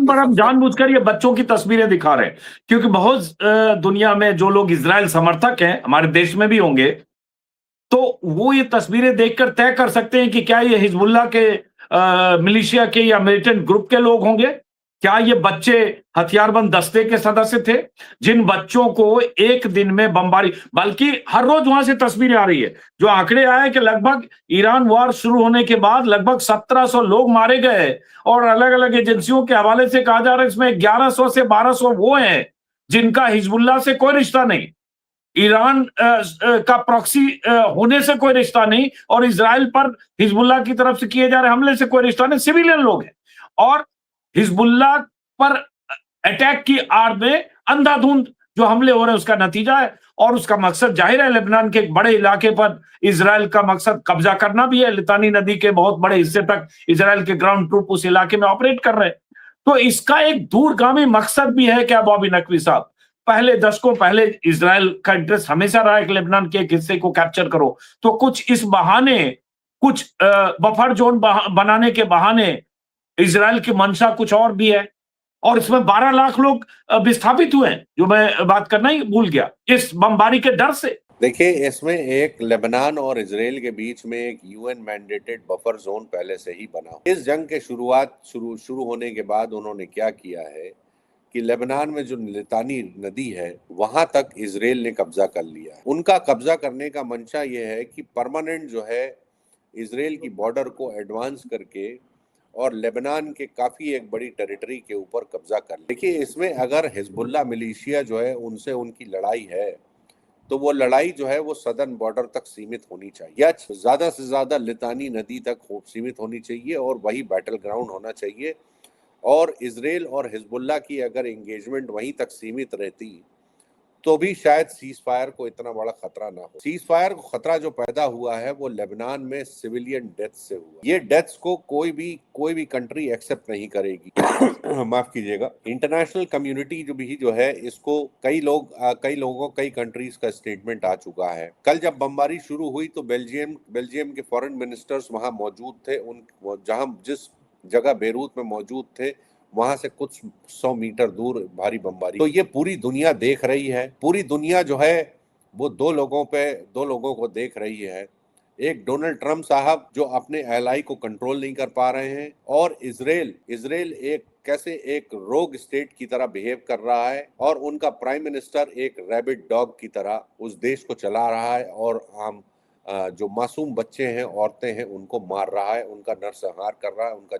पर हम जानबूझकर ये बच्चों की तस्वीरें दिखा रहे हैं, क्योंकि बहुत दुनिया में जो लोग इज़राइल समर्थक हैं, हमारे देश में भी होंगे, तो वो ये तस्वीरें देखकर तय कर सकते हैं कि क्या ये हिजबुल्लाह के मिलिशिया के या मिलिटेंट ग्रुप के लोग होंगे? क्या ये बच्चे हथियारबंद दस्ते के सदस्य थे? जिन बच्चों को एक दिन में बमबारी, बल्कि हर रोज वहां से तस्वीरें आ रही है, जो आंकड़े आए कि लगभग ईरान वॉर शुरू होने के बाद लगभग 1700 लोग मारे गए, और अलग-अलग एजेंसियों के हवाले से कहा जा रहा है इसमें 1100 से 1200 वो हैं जिनका हिजबुल्लाह से कोई रिश्ता नहीं। ईरान का प्रॉक्सी होने से कोई रिश्ता नहीं, और इजराइल पर हिजबुल्लाह की तरफ से किए जा रहे हमले से कोई रिश्ता नहीं, सिविलियन लोग हैं। और हिजबुल्लाह पर अटैक की आड़ में अंधाधुंध जो हमले हो रहे हैं उसका नतीजा है, और उसका मकसद जाहिर है लेबनान के एक बड़े इलाके पर इजराइल का मकसद कब्जा करना भी है। लितानी नदी के बहुत बड़े हिस्से तक इजराइल के ग्राउंड ट्रूप उस इलाके में ऑपरेट कर रहे हैं। तो इसका एक दूरगामी मकसद भी है क्या बॉबी नकवी साहब? पहले दशकों पहले इजराइल का इंटरेस्ट हमेशा रहा है कि लेबनान के एक हिस्से को कैप्चर करो, तो कुछ इस बहाने, कुछ बफर जोन बनाने के बहाने इजराइल की मंशा कुछ और भी है, और इसमें 12 लाख लोग विस्थापित हुए हैं, जो मैं बात करना ही भूल गया, इस बमबारी के डर से। देखिए, इसमें एक लेबनान और इजराइल के बीच में एक यूएन मैंडेटेड बफर जोन पहले से ही बना। इस जंग के शुरू होने के बाद उन्होंने क्या किया है कि लेबनान में जो लितानी नदी है वहां तक इजराइल ने कब्जा कर लिया है। उनका कब्जा करने का मंशा ये है कि परमानेंट जो है इजराइल की बॉर्डर को एडवांस करके और लेबनान के काफी एक बड़ी टेरिटरी के ऊपर कब्जा कर। देखिए, इसमें अगर हिजबुल्लाह मिलिशिया जो है उनसे उनकी लड़ाई है तो वो लड़ाई जो है वो सदर्न बॉर्डर तक सीमित होनी चाहिए, या ज्यादा से ज्यादा लितानी नदी तक सीमित होनी चाहिए, और वही बैटल ग्राउंड होना चाहिए। और इजराइल और हिजबुल्लाह की अगर एंगेजमेंट वहीं तक सीमित रहती तो भी शायद सीज फायर को इतना बड़ा खतरा ना हो। सीज फायर को खतरा जो पैदा हुआ है वो लेबनान में सिविलियन डेथ से हुआ। ये डेथ्स को कोई भी कंट्री एक्सेप्ट नहीं करेगी। माफ कीजिएगा, इंटरनेशनल कम्युनिटी जो है इसको कई कंट्रीज का स्टेटमेंट आ चुका है। कल जब बमबारी शुरू हुई तो बेल्जियम के फॉरेन मिनिस्टर्स वहां मौजूद थे। जिस जगह बेरूत में मौजूद थे वहां से कुछ 100 मीटर दूर भारी बमबारी। तो ये पूरी दुनिया देख रही है। पूरी दुनिया जो है वो दो लोगों को देख रही है। एक डोनाल्ड ट्रंप साहब जो अपने एलाई को कंट्रोल नहीं कर पा रहे हैं, और इजराइल कैसे एक रोग स्टेट की तरह बिहेव कर रहा है, और उनका प्राइम मिनिस्टर एक रैबिट डॉग की तरह उस देश को चला रहा है, और जो मासूम बच्चे हैं, औरतें हैं, उनको मार रहा है, उनका नरसंहार कर रहा है, उनका